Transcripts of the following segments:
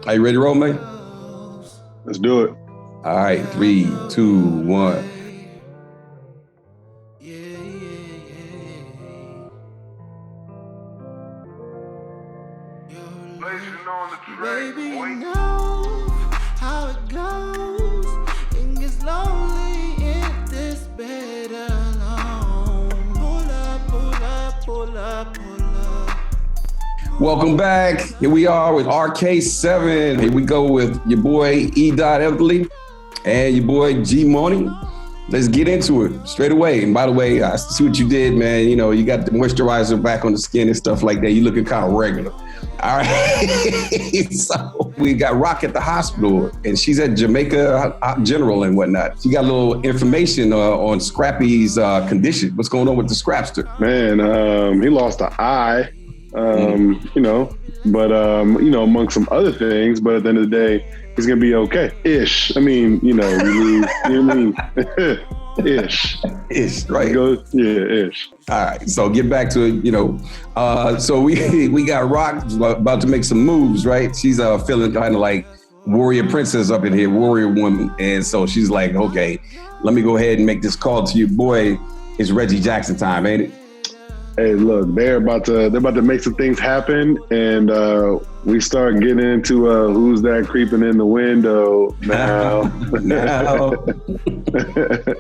Are you ready to roll, man? Let's do it. All right, 3, 2, 1. Baby, you know how it goes. It gets lonely in this bed alone. Pull up, pull up, pull up, pull up. Welcome back. Here we are with RK7. Here we go with your boy E. Everly and your boy G Money. Let's get into it straight away. And by the way, I see what you did, man. You know, you got the moisturizer back on the skin and stuff like that. You looking kind of regular. All right. So we got Rock at the hospital, and she's at Jamaica General and whatnot. She got a little information on Scrappy's condition. What's going on with the Scrapster? Man, he lost an eye, you know, but, you know, among some other things. But at the end of the day, he's going to be okay-ish. I mean, you know, you know what I mean? Ish. Ish, right? Ish. All right, so get back to it, you know. So we got Rock about to make some moves, right? She's feeling kind of like warrior princess up in here, warrior woman. And so she's like, okay, let me go ahead and make this call to your boy. It's Reggie Jackson time, ain't it? Hey, look, they're about to make some things happen, and we start getting into who's that creeping in the window now.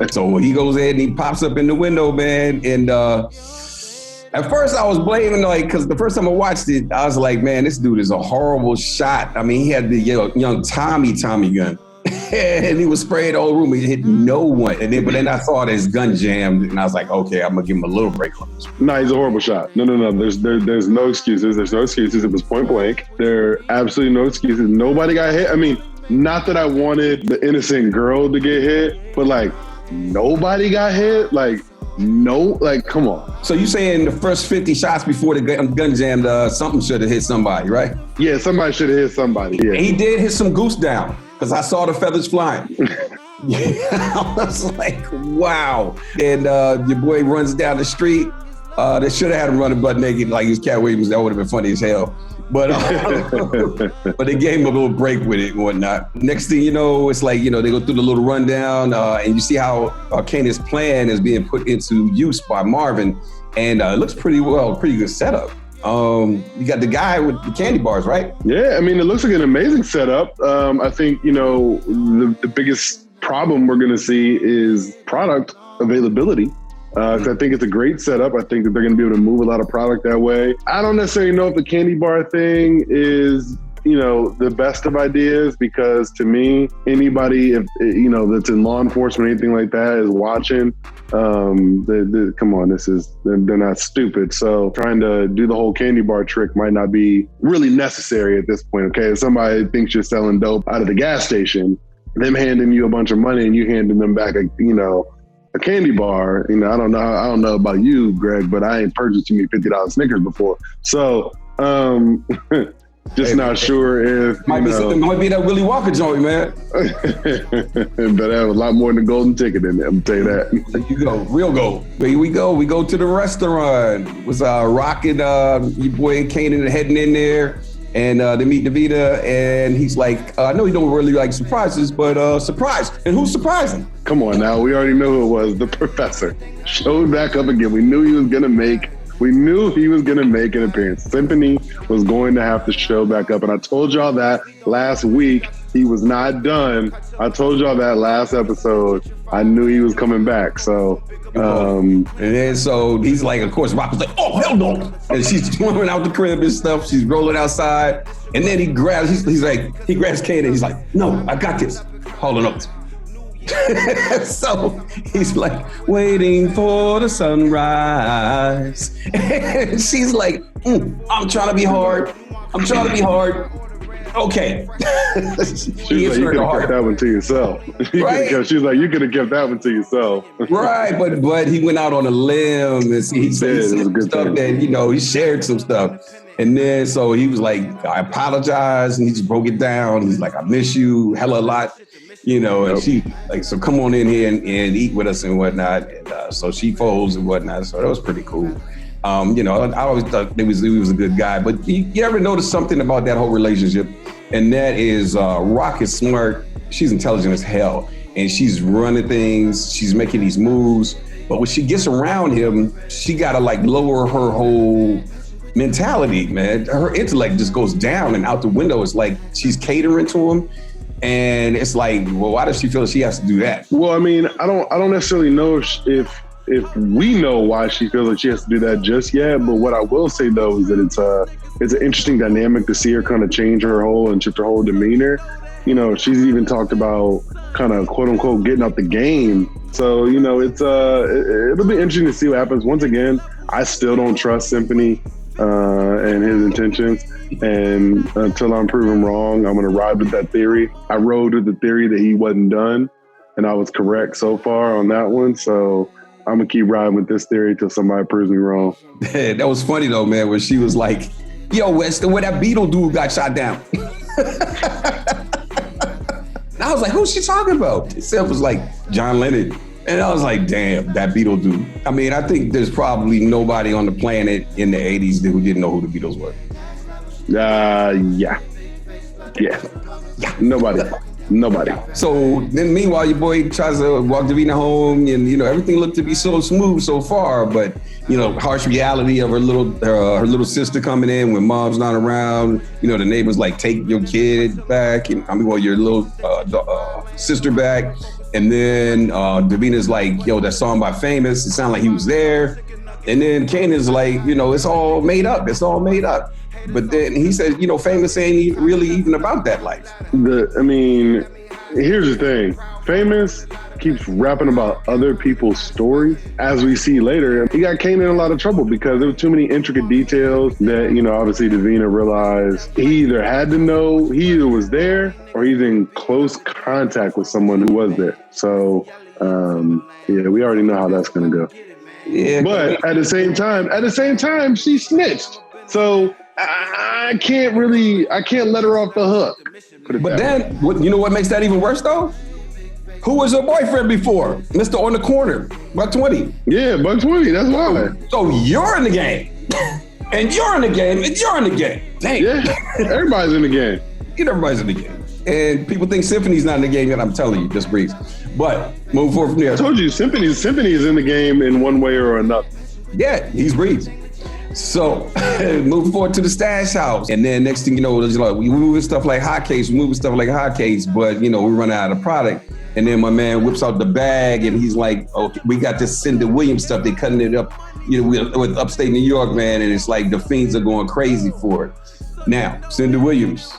So he goes ahead and he pops up in the window, man. And at first I was blaming, like, because the first time I watched it, I was like, man, this dude is a horrible shot. I mean, he had the young Tommy gun. And he was spraying the whole room. He hit no one. But then I saw his gun jammed, and I was like, okay, I'm gonna give him a little break on this. No, he's a horrible shot. No. There's no excuses. There's no excuses. It was point blank. There are absolutely no excuses. Nobody got hit. I mean, not that I wanted the innocent girl to get hit, but like nobody got hit. Like, no, like, come on. So you saying the first 50 shots before the gun jammed, something should have hit somebody, right? Yeah, somebody should have hit somebody. Yeah. He did hit some goose down. Because I saw the feathers flying. I was like, wow. And your boy runs down the street. They should have had him running butt naked like he was Cat Williams. That would have been funny as hell. But but they gave him a little break with it and whatnot. Next thing you know, it's like, you know, they go through the little rundown and you see how Kanan's plan is being put into use by Marvin. And it looks pretty good setup. You got the guy with the candy bars, right? Yeah, I mean, it looks like an amazing setup. I think, you know, the biggest problem we're going to see is product availability. I think it's a great setup. I think that they're going to be able to move a lot of product that way. I don't necessarily know if the candy bar thing is, you know, the best of ideas, because to me, anybody, if you know, that's in law enforcement or anything like that is watching, come on, they're not stupid. So trying to do the whole candy bar trick might not be really necessary at this point. Okay, if somebody thinks you're selling dope out of the gas station, them handing you a bunch of money and you handing them back a candy bar, you know, I don't know about you, Greg, but I ain't purchased me $50 Snickers before. So not sure if might be that Willy Wonka joint, man. Better have a lot more than a golden ticket in there. I'm tell you that. There you go, real gold. Here we go. We go to the restaurant. It was rocking your boy Kanan heading in there, and they meet Davida, and he's like, I know you don't really like surprises, but surprise. And who's surprising? Come on now, we already know who it was. The professor showed back up again. We knew he was gonna make an appearance. Symphony was going to have to show back up. And I told y'all that last week. He was not done. I told y'all that last episode. I knew he was coming back. So, and then so he's like, of course, Rock was like, oh, hell no. And she's swimming out the crib and stuff. She's rolling outside. And then he grabs Kanan. He's like, no, I got this. Holding up. So he's like waiting for the sunrise, and she's like, I'm trying to be hard. Okay. She's like, you could have kept that one to yourself. Right? She's like, you could have kept that one to yourself. Right, but he went out on a limb, and he said some stuff that, you know, he shared some stuff. And then so he was like, I apologize, and he just broke it down. He's like, I miss you hella a lot. You know, and she like, so come on in here and eat with us and whatnot. And so she folds and whatnot. So that was pretty cool. You know, I always thought he was a good guy. But you ever notice something about that whole relationship? And that is Rock is smart. She's intelligent as hell. And she's running things. She's making these moves. But when she gets around him, she got to like lower her whole mentality, man. Her intellect just goes down and out the window. It's like she's catering to him. And it's like, well, why does she feel she has to do that? Well, I mean, I don't necessarily know if we know why she feels like she has to do that just yet. But what I will say though is that it's an interesting dynamic to see her kind of change her whole and shift her whole demeanor. You know, she's even talked about kind of quote unquote getting out the game. So, you know, it'll be interesting to see what happens. Once again, I still don't trust Symphony and his intentions. And until I'm proven wrong, I'm going to ride with that theory. I rode with the theory that he wasn't done, and I was correct so far on that one. So I'm going to keep riding with this theory till somebody proves me wrong. That was funny though, man, when she was like, yo, Weston, where that Beatle dude got shot down. And I was like, who's she talking about? It was like John Lennon. And I was like, damn, that Beatle dude. I mean, I think there's probably nobody on the planet in the 80s who didn't know who the Beatles were. Yeah. Nobody. So then meanwhile, your boy tries to walk Davina home and, you know, everything looked to be so smooth so far, but, you know, harsh reality of her little sister coming in when mom's not around. You know, the neighbors like, take your kid back. And, your little sister back. And then Davina's like, yo, that song by Famous, it sounded like he was there. And then Kanan's like, you know, it's all made up. But then he said, you know, Famous ain't really even about that life. Here's the thing. Famous keeps rapping about other people's stories. As we see later, he got Kanan in a lot of trouble because there were too many intricate details that, you know, obviously Davina realized he either had to know, he either was there or he's in close contact with someone who was there. So, we already know how that's going to go. Yeah. But at the same time, she snitched. So I can't let her off the hook. But then, you know what makes that even worse though? Who was her boyfriend before? Mr. On the Corner, Buck 20. Yeah, Buck 20, that's why. So you're in the game. And you're in the game, and you're in the game. Dang. Yeah, everybody's in the game. Everybody's in the game. And people think Symphony's not in the game yet. I'm telling you, just breeze. But move forward from there. I told you, Symphony is in the game in one way or another. Yeah, he's breeze. So move forward to the stash house. And then next thing you know, we moving stuff like hotcakes, but, you know, we run out of product. And then my man whips out the bag and he's like, oh, we got this Cindy Williams stuff. They cutting it up, you know, with upstate New York, man. And it's like the fiends are going crazy for it. Now, Cindy Williams,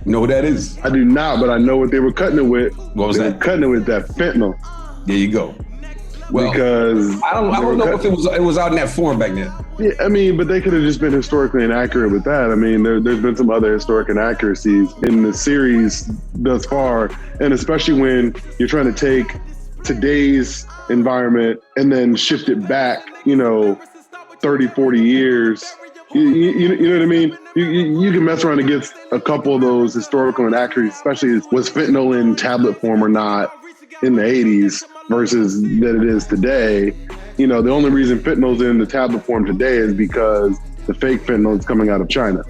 you know what that is? I do not, but I know what they were cutting it with. What was that? Cutting it with that fentanyl. There you go. Well, because I don't know if it was out in that form back then. Yeah, I mean, but they could have just been historically inaccurate with that. I mean, there's been some other historic inaccuracies in the series thus far, and especially when you're trying to take today's environment and then shift it back, you know, 30, 40 years. You know what I mean? You can mess around and get a couple of those historical inaccuracies, especially was fentanyl in tablet form or not in the 80s versus that it is today. You know, the only reason fentanyl's in the tablet form today is because the fake fentanyl is coming out of China.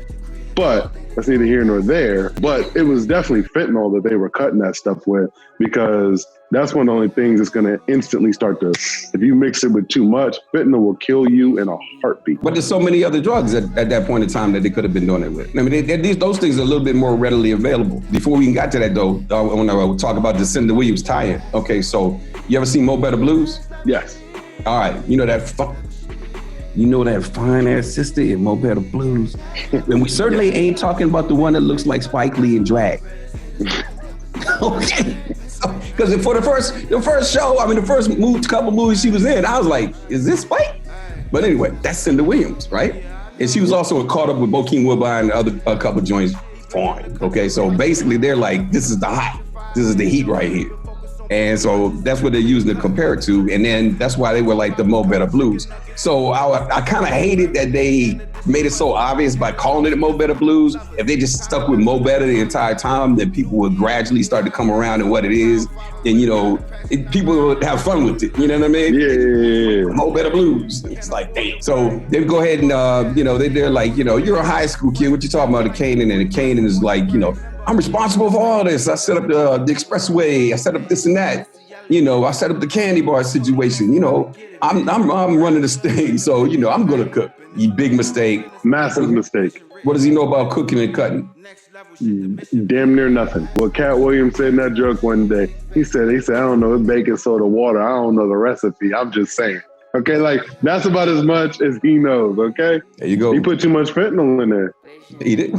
But that's neither here nor there. But it was definitely fentanyl that they were cutting that stuff with, because that's one of the only things that's going to instantly start to, if you mix it with too much, fentanyl will kill you in a heartbeat. But there's so many other drugs at that point in time that they could have been doing it with. I mean, those things are a little bit more readily available. Before we even got to that, though, I want to talk about the Cindy Williams tie-in. Okay, so you ever seen Mo Better Blues? Yes. All right, you know that fine ass sister in Mo Better Blues, and we certainly ain't talking about the one that looks like Spike Lee in drag. Okay, because for the first show, I mean the first couple movies she was in, I was like, is this Spike? But anyway, that's Cindy Williams, right? And she was also caught up with Bokeem Woodbine and a couple joints. Fine. Okay, so basically they're like, this is the heat right here. And so that's what they're using to compare it to. And then that's why they were like the Mo Better Blues. So I kind of hated that they made it so obvious by calling it Mo Better Blues. If they just stuck with Mo Better the entire time, then people would gradually start to come around and what it is. And, you know, people would have fun with it. You know what I mean? Yeah. Mo Better Blues. It's like, damn. So they go ahead and, you know, they're like, you know, you're a high school kid. What you talking about, the Kanan? And the Kanan is like, you know, I'm responsible for all this. I set up the expressway. I set up this and that. You know, I set up the candy bar situation. You know, I'm running this thing. So, you know, I'm going to cook. You big mistake. Massive mistake. What does he know about cooking and cutting? Damn near nothing. Well, Cat Williams said in that joke one day, he said, I don't know, it's baking soda water. I don't know the recipe. I'm just saying. Okay, like, that's about as much as he knows, okay? There you go. He put too much fentanyl in there. Eat it.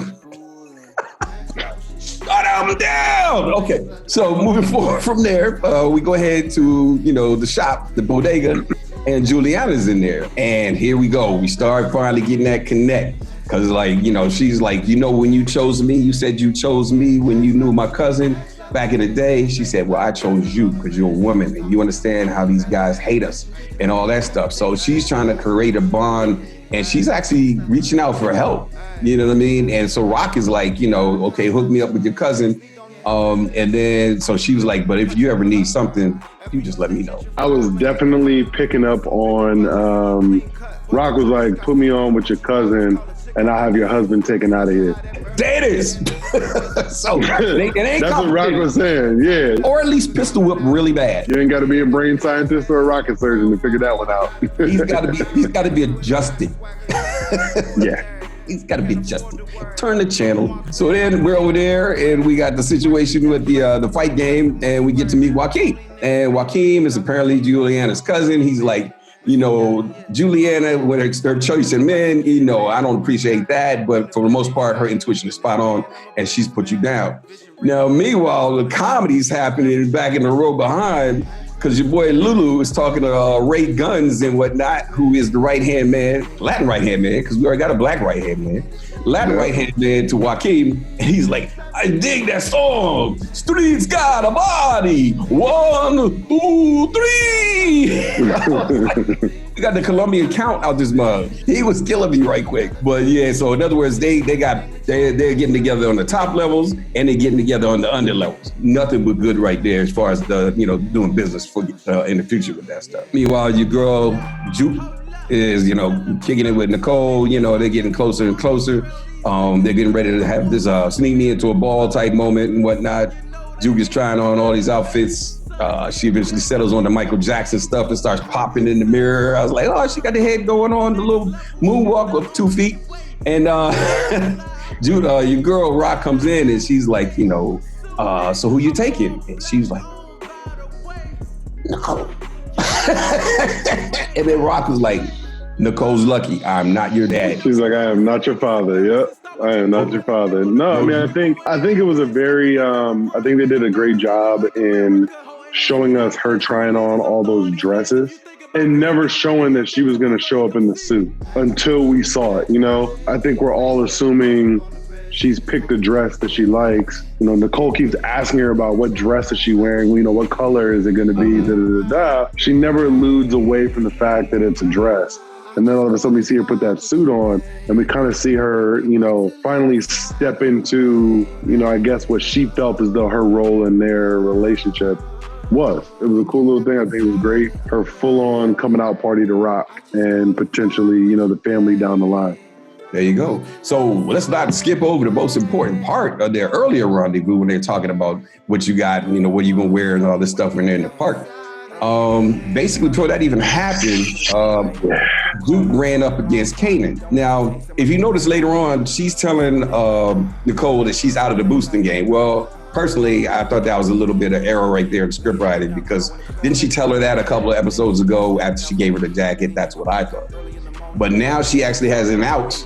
Shut him down. Okay, so moving forward from there, we go ahead to, you know, the shop, the bodega, and Juliana's in there. And here we go. We start finally getting that connect. Because, like, you know, she's like, you know, when you chose me, you said you chose me when you knew my cousin back in the day. She said, well, I chose you because you're a woman and you understand how these guys hate us and all that stuff. So she's trying to create a bond and she's actually reaching out for help. You know what I mean? And so Rock is like, you know, okay, hook me up with your cousin. And then, so she was like, but if you ever need something, you just let me know. I was definitely picking up on, Rock was like, put me on with your cousin and I'll have your husband taken out of here. There it is. So it ain't that's what Rock was saying, yeah. Or at least pistol whip really bad. You ain't got to be a brain scientist or a rocket surgeon to figure that one out. He's got to be adjusted. Yeah. He's got to be adjusted. Turn the channel. So then we're over there and we got the situation with the fight game and we get to meet Joaquin. And Joaquin is apparently Juliana's cousin. He's like, you know, Juliana, with her choice in men, you know, I don't appreciate that. But for the most part, her intuition is spot on and she's put you down. Now, meanwhile, the comedy's happening back in the row behind because your boy Lulu is talking to Ray Guns and whatnot, who is the right-hand man, Latin right-hand man, because we already got a black right-hand man, Latin right-hand man to Joaquin. And he's like, I dig that song. Streets got a body. 1, 2, 3. We got the Colombian count out this mug. He was killing me right quick. But yeah, so in other words, they're getting together on the top levels and they're getting together on the under levels. Nothing but good right there as far as the, you know, doing business for in the future with that stuff. Meanwhile, your girl Juke is, you know, kicking it with Nicole. You know, they're getting closer and closer. They're getting ready to have this sneak me into a ball type moment and whatnot. Juke is trying on all these outfits. She eventually settles on the Michael Jackson stuff and starts popping in the mirror. I was like, oh, she got the head going on, the little moonwalk of 2 feet. And Jude, your girl Rock comes in and she's like, you know, so who you taking? And she's like, Nicole. And then Rock was like, Nicole's lucky. I'm not your dad. She's like, I am not your father. Yep. I am not your father. No, I mean, I think it was a very, I think they did a great job in showing us her trying on all those dresses and never showing that she was going to show up in the suit until we saw it. You know, I think we're all assuming she's picked a dress that she likes. You know, Nicole keeps asking her about what dress is she wearing? You know, what color is it going to be? Da, da, da, da. She never eludes away from the fact that it's a dress. And then all of a sudden we see her put that suit on and we kind of see her, you know, finally step into, you know, I guess what she felt as though her role in their relationship was. It was a cool little thing. I think it was great. Her full-on coming out party to Rock and potentially, you know, the family down the line. There you go. So let's not skip over the most important part of their earlier rendezvous when they're talking about what you got, you know, what you're going to wear and all this stuff when they're in the park. Basically, before that even happened, Duke ran up against Kanan. Now, if you notice later on, she's telling Nicole that she's out of the boosting game. Well, personally, I thought that was a little bit of error right there in script writing because didn't she tell her that a couple of episodes ago after she gave her the jacket? That's what I thought. But now she actually has an out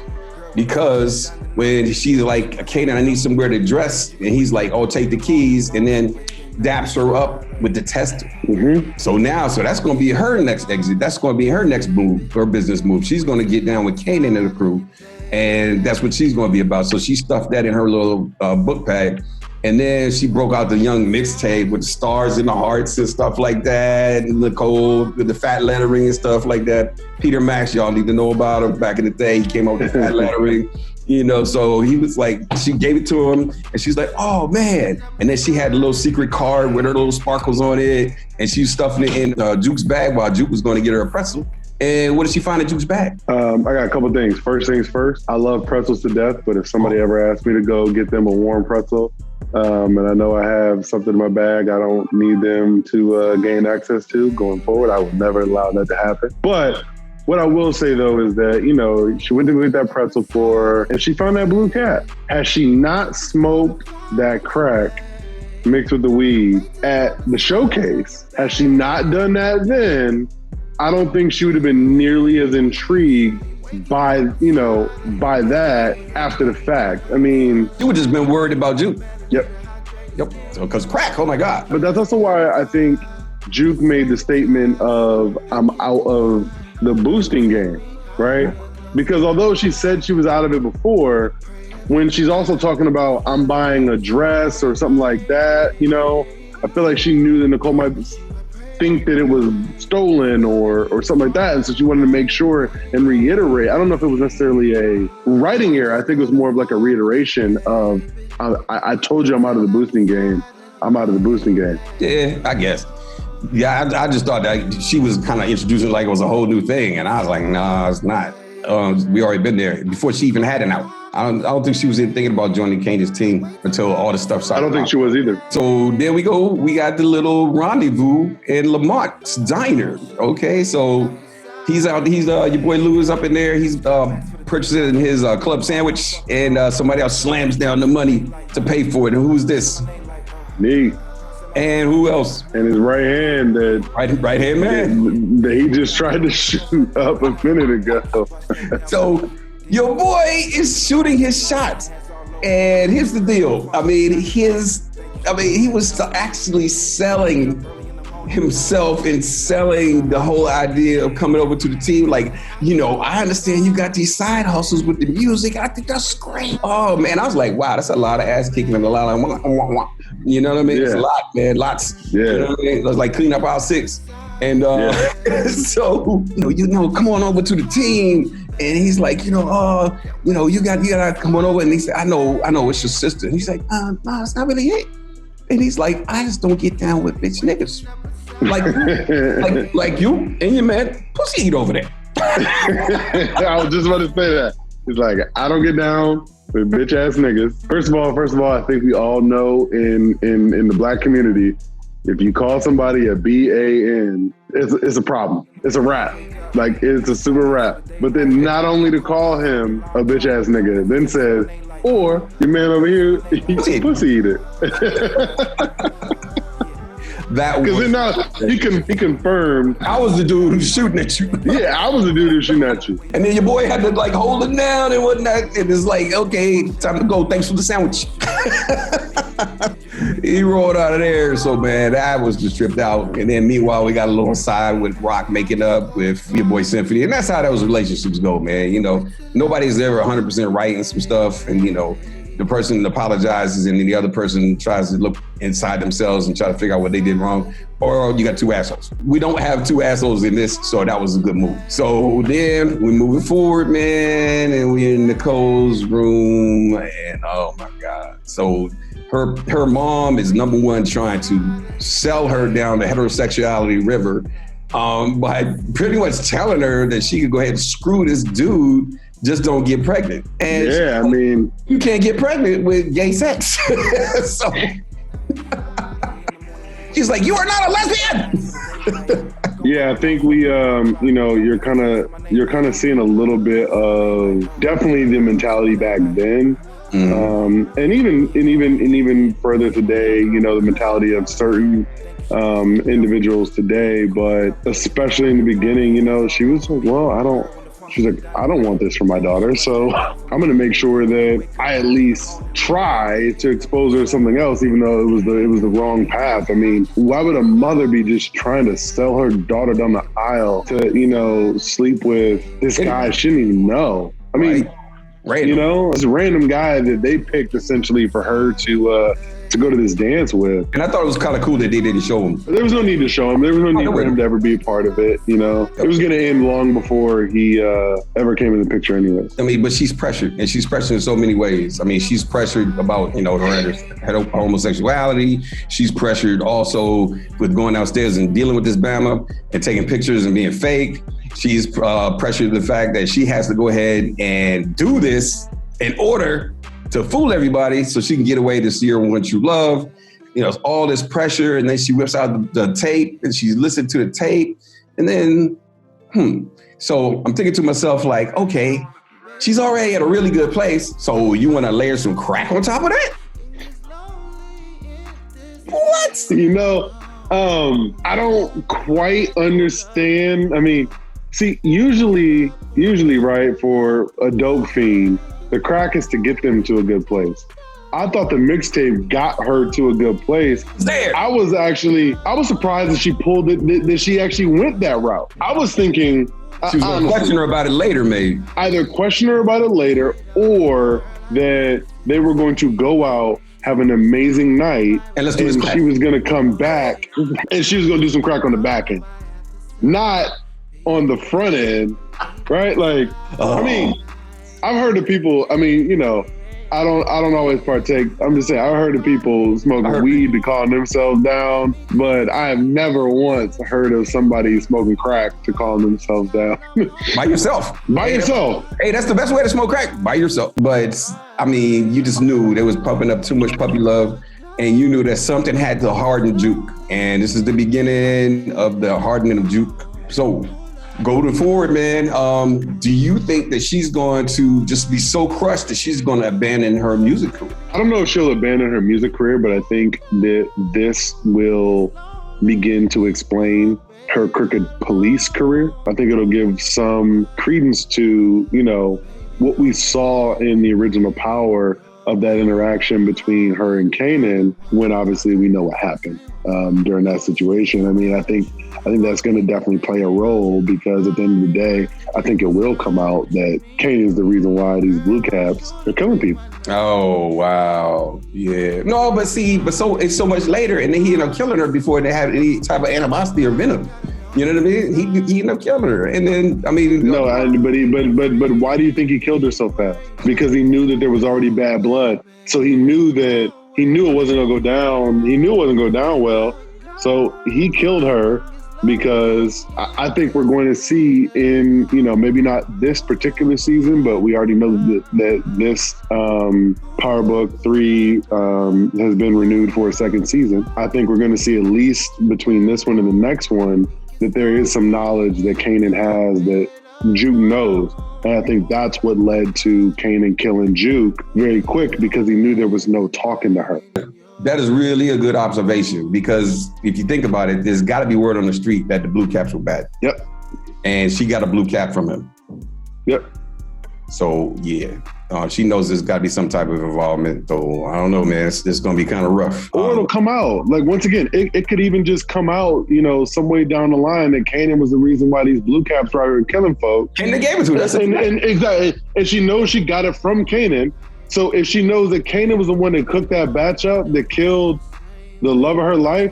because when she's like, Kanan, I need somewhere to dress. And he's like, oh, take the keys. And then daps her up with the tester. Mm-hmm. So that's going to be her next exit. That's going to be her next move, her business move. She's going to get down with Kanan and the crew. And that's what she's going to be about. So she stuffed that in her little book bag. And then she broke out the Young mixtape with the stars in the hearts and stuff like that. And Nicole with the fat lettering and stuff like that. Peter Max, y'all need to know about him. Back in the day, he came out with the fat lettering. So he was like, she gave it to him and she's like, oh man. And then she had a little secret card with her little sparkles on it. And she was stuffing it in Juke's bag while Juke was going to get her a pretzel. And what did she find in Juke's bag? I got a couple things. First things first, I love pretzels to death, but if somebody ever asked me to go get them a warm pretzel, and I know I have something in my bag I don't need them to gain access to going forward, I would never allow that to happen. But what I will say, though, is that, she went to go get that pretzel for her, and she found that blue cat. Has she not smoked that crack mixed with the weed at the showcase, has she not done that then, I don't think she would have been nearly as intrigued by that after the fact. I mean... You would have just been worried about Juke. Yep. So, because crack, oh my God. But that's also why I think Juke made the statement of, I'm out of the boosting game, right? Because although she said she was out of it before, when she's also talking about, I'm buying a dress or something like that, I feel like she knew that Nicole might think that it was stolen or something like that. And so she wanted to make sure and reiterate. I don't know if it was necessarily a writing error. I think it was more of like a reiteration of, I told you I'm out of the boosting game. I'm out of the boosting game. Yeah, I guess. Yeah, I just thought that she was kind of introducing it like it was a whole new thing. And I was like, nah, it's not. We already been there before she even had an out. I don't think she was even thinking about joining Kanan's team until all this stuff started. I don't think she was either. So there we go. We got the little rendezvous in Lamont's diner. Okay, so he's out. He's your boy Lou is up in there. He's purchasing his club sandwich, and somebody else slams down the money to pay for it. And who's this? Me. And who else? And his right hand that right hand man that he just tried to shoot up a minute ago. So your boy is shooting his shots, and here's the deal. He was actually selling himself and selling the whole idea of coming over to the team. Like, I understand you got these side hustles with the music. I think that's great. Oh man, I was like, wow, that's a lot of ass kicking and a lot of you know what I mean? Yeah. It's a lot, man, lots. Yeah. You know what I mean? It was like clean up aisle 6. And so, come on over to the team. And he's like, you gotta come on over. And he said, I know it's your sister. And he's like, no, it's not really it. And he's like, I just don't get down with bitch niggas. Like you and your man pussy eat over there. I was just about to say that. He's like, I don't get down with bitch ass niggas. First of all, I think we all know in the black community, if you call somebody a BAN, it's a problem. It's a rap. Like, it's a super rap. But then not only to call him a bitch ass nigga, then says, or your man over here, he's a pussy eater. That was because now he confirmed. I was the dude who's shooting at you. Yeah, I was the dude who's shooting at you. And then your boy had to like hold it down and whatnot. And it's like, okay, time to go. Thanks for the sandwich. He rolled out of there. So man, I was just tripped out. And then meanwhile, we got a little side with Rock making up with your boy Symphony. And that's how those relationships go, man. Nobody's ever 100% right in some stuff. And the person apologizes and then the other person tries to look inside themselves and try to figure out what they did wrong. Or you got two assholes. We don't have two assholes in this, so that was a good move. So then we're moving forward, man, and we're in Nicole's room, and oh my God. So her mom is number one trying to sell her down the heterosexuality river by pretty much telling her that she could go ahead and screw this dude, just don't get pregnant. And yeah, I mean, you can't get pregnant with gay sex. So she's like, you are not a lesbian. Yeah, I think we, you're kind of seeing a little bit of definitely the mentality back then, and even further today. The mentality of certain individuals today, but especially in the beginning, she was like, well, She's like, I don't want this for my daughter, so I'm going to make sure that I at least try to expose her to something else, even though it was the wrong path. I mean, why would a mother be just trying to sell her daughter down the aisle to, sleep with this guy she didn't even know? I mean, random. This random guy that they picked essentially for her to to go to this dance with. And I thought it was kind of cool that they didn't show him. There was no need to show him. There was no need for him to ever be a part of it. You know, it was going to end long before he ever came in the picture anyway. I mean, but she's pressured, and she's pressured in so many ways. I mean, she's pressured about, you know, her homosexuality. She's pressured also with going downstairs and dealing with this Bama and taking pictures and being fake. She's pressured the fact that she has to go ahead and do this in order to fool everybody so she can get away to see her one true love. You know, all this pressure, and then she whips out the tape and she's listening to the tape. And then, So I'm thinking to myself, like, okay, she's already at a really good place. So you want to layer some crack on top of that? What? You know, I don't quite understand. I mean, see, usually, right, for a dope fiend, the crack is to get them to a good place. I thought the mixtape got her to a good place. There. I was surprised that she pulled it, that she actually went that route. I was thinking she was going to question her about it later, maybe. Either question her about it later, or that they were going to go out, have an amazing night, and let's do this. She was going to come back, and she was going to do some crack on the back end, not on the front end, right? Like, I mean, I've heard of people. I mean, you know, I don't always partake. I'm just saying, I've heard of people smoking weed to calm themselves down, but I have never once heard of somebody smoking crack to calm themselves down. By yourself. By yourself. Hey, that's the best way to smoke crack, by yourself. But I mean, you just knew there was pumping up too much puppy love, and you knew that something had to harden Juke. And this is the beginning of the hardening of Juke. So, going forward, man, do you think that she's going to just be so crushed that she's going to abandon her music career? I don't know if she'll abandon her music career, but I think that this will begin to explain her crooked police career. I think it'll give some credence to, you know, what we saw in the original Power of that interaction between her and Kanan, when obviously we know what happened during that situation. I mean, I think that's going to definitely play a role, because at the end of the day, I think it will come out that Kanan is the reason why these blue caps are killing people. Oh, wow. Yeah. No, but so it's so much later, and then he ended up killing her before they had any type of animosity or venom. You know what I mean? He ended up killing her, and then but why do you think he killed her so fast? Because he knew that there was already bad blood, so he knew it wasn't gonna go down. He knew it wasn't gonna go down well, so he killed her. Because I think we're going to see in, you know, maybe not this particular season, but we already know that this Power Book 3 has been renewed for a second season. I think we're going to see, at least between this one and the next one, that there is some knowledge that Kanan has that Juke knows. And I think that's what led to Kanan killing Juke very quick, because he knew there was no talking to her. That is really a good observation, because if you think about it, there's got to be word on the street that the blue caps were bad. Yep. And she got a blue cap from him. Yep. So, yeah, she knows there's got to be some type of involvement. So, I don't know, man. It's going to be kind of rough. Or it'll come out. Like, once again, it could even just come out, you know, some way down the line that Kanan was the reason why these blue caps were killing folks. Kanan gave it to her. And exactly. And she knows she got it from Kanan. So if she knows that Kanan was the one that cooked that batch up, that killed the love of her life,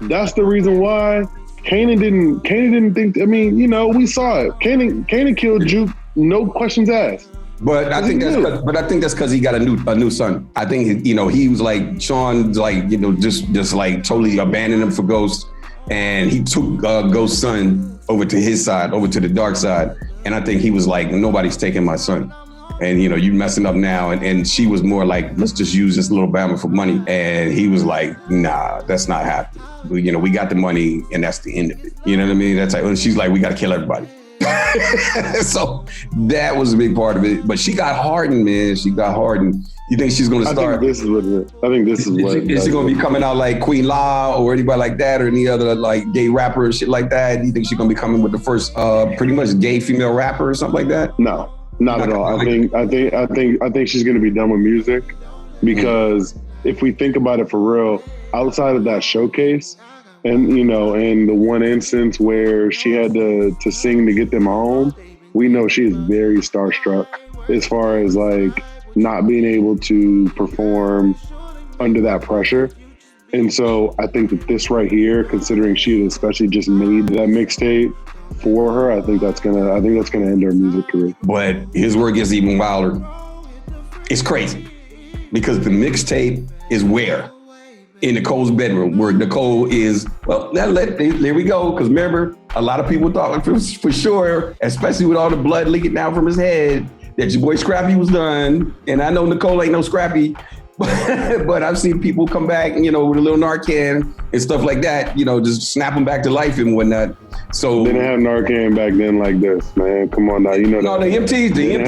that's the reason why Kanan didn't think. I mean, you know, we saw it. Kanan killed Juke, no questions asked. But I think that's because he got a new son. I think, you know, he was like, Sean, like, you know, just like totally abandoned him for Ghost, and he took Ghost's son over to his side, over to the dark side. And I think he was like, nobody's taking my son. And, you know, you messing up now. And she was more like, let's just use this little Bama for money. And he was like, nah, that's not happening. You know, we got the money and that's the end of it. You know what I mean? That's like, and she's like, we got to kill everybody. So that was a big part of it. But she got hardened, man. She got hardened. You think she's going to start? I think this is what Is she going to be coming out like Queen La or anybody like that, or any other like gay rapper and shit like that? Do you think she's going to be coming with the first pretty much gay female rapper or something like that? No. Not at all. I think she's going to be done with music, because if we think about it for real, outside of that showcase, and you know, and the one instance where she had to sing to get them home, we know she is very starstruck as far as like not being able to perform under that pressure. And so I think that this right here, considering she had especially just made that mixtape for her, I think that's gonna end her music career. But his work gets even wilder. It's crazy because the mixtape is where? In Nicole's bedroom, where Nicole is, well, there we go. Because remember, a lot of people thought for sure, especially with all the blood leaking down from his head, that your boy Scrappy was done. And I know Nicole ain't no Scrappy, but I've seen people come back, with a little Narcan and stuff like that, just snap them back to life and whatnot. So they didn't have Narcan back then like this, man. Come on now, No, the EMTs did.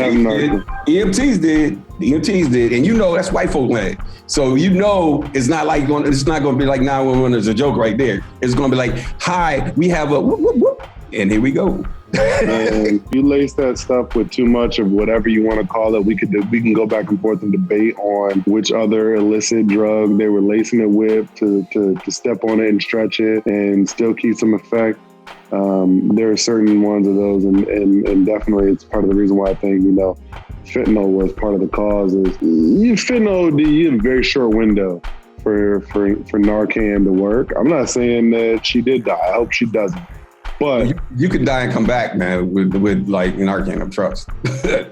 The EMTs did, and that's white folk land. So it's not like it's not going to be like 911 is a joke right there. It's going to be like, hi, we have a whoop, whoop, whoop, and here we go. Man, you lace that stuff with too much of whatever you want to call it. We can go back and forth and debate on which other illicit drug they were lacing it with to step on it and stretch it and still keep some effect. There are certain ones of those, and definitely it's part of the reason why I think fentanyl was part of the cause. Is fentanyl, you have a very short window for Narcan to work. I'm not saying that she did die. I hope she doesn't. But you could die and come back, man, with like Narcan, I trust.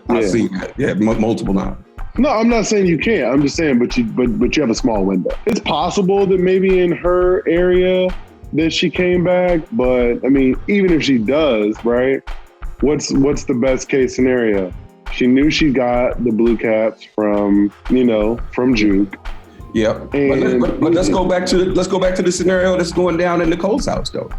I've seen that, multiple times. No, I'm not saying you can't. I'm just saying, but you have a small window. It's possible that maybe in her area that she came back, but I mean, even if she does, right? What's the best case scenario? She knew she got the blue caps from Juke. Yep. But let's go back to the scenario that's going down in Nicole's house though.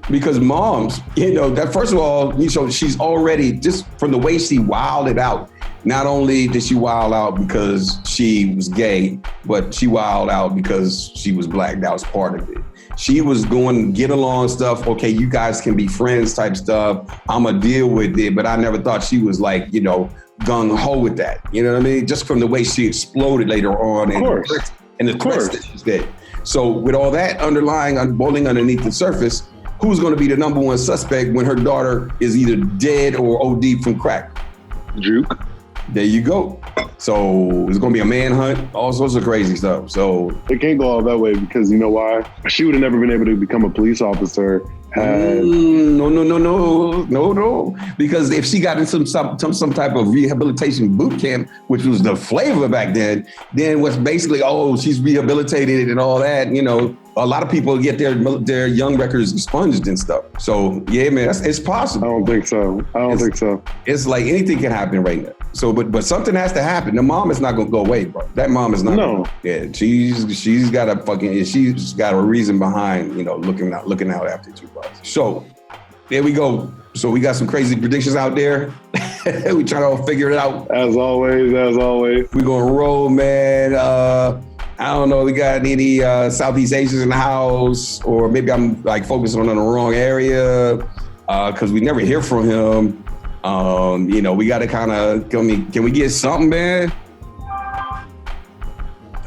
Because moms, that first of all, she's already, just from the way she wilded out, not only did she wild out because she was gay, but she wild out because she was black. That was part of it. She was going get along stuff. Okay, you guys can be friends type stuff. I'm going to deal with it. But I never thought she was like, gung ho with that. You know what I mean? Just from the way she exploded later on. Of course. And the threats that she did. So with all that boiling underneath the surface, who's going to be the number one suspect when her daughter is either dead or OD from crack? Juke. There you go. So it's going to be a manhunt, all sorts of crazy stuff. So it can't go all that way because you know why? She would have never been able to become a police officer. No. Because if she got in some type of rehabilitation boot camp, which was the flavor back then what's basically, she's rehabilitated and all that, a lot of people get their young records expunged and stuff. So yeah, man, it's possible. I don't think so. It's like anything can happen right now. So, but something has to happen. The mom is not gonna go away, bro. That mom is not. No. She's got a reason behind, looking out after Tupac. So there we go. So we got some crazy predictions out there. We try to figure it out. As always. We're gonna roll, man. I don't know. We got any Southeast Asians in the house, or maybe I'm like focusing on the wrong area because we never hear from him. We got to kind of, can we get something, man?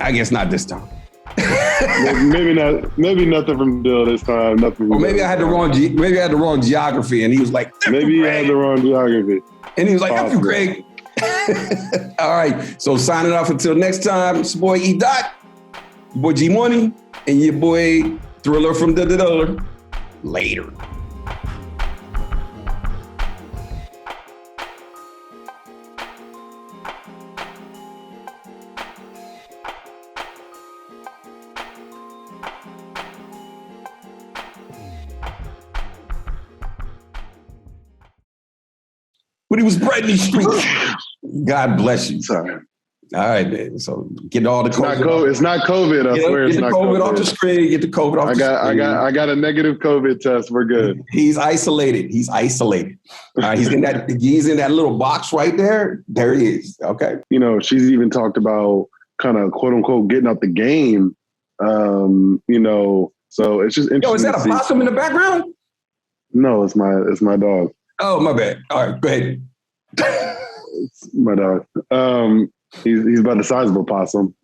I guess not this time. Maybe not. Maybe nothing from Dill this time. Nothing. Or maybe I had the wrong. Maybe I had the wrong geography, and he was like, maybe you had the wrong geography, and he was like, "F you, Craig." All right. So signing off until next time. It's your boy E. Dot, your boy G Money, and your boy Thriller from the Later. When he was bred in these streets. God bless you. Sorry. All right, man. So get all the COVID. It's not COVID. I swear it's not COVID. Get the COVID off the screen. Get the COVID off the screen. I got a negative COVID test. We're good. He's isolated. All right, he's in that little box right there. There he is. Okay. She's even talked about kind of quote unquote getting out the game. So it's just interesting. Yo, is that a possum in the background? No, it's my dog. Oh, my bad. All right, go ahead. It's my dog. He's about the size of a possum.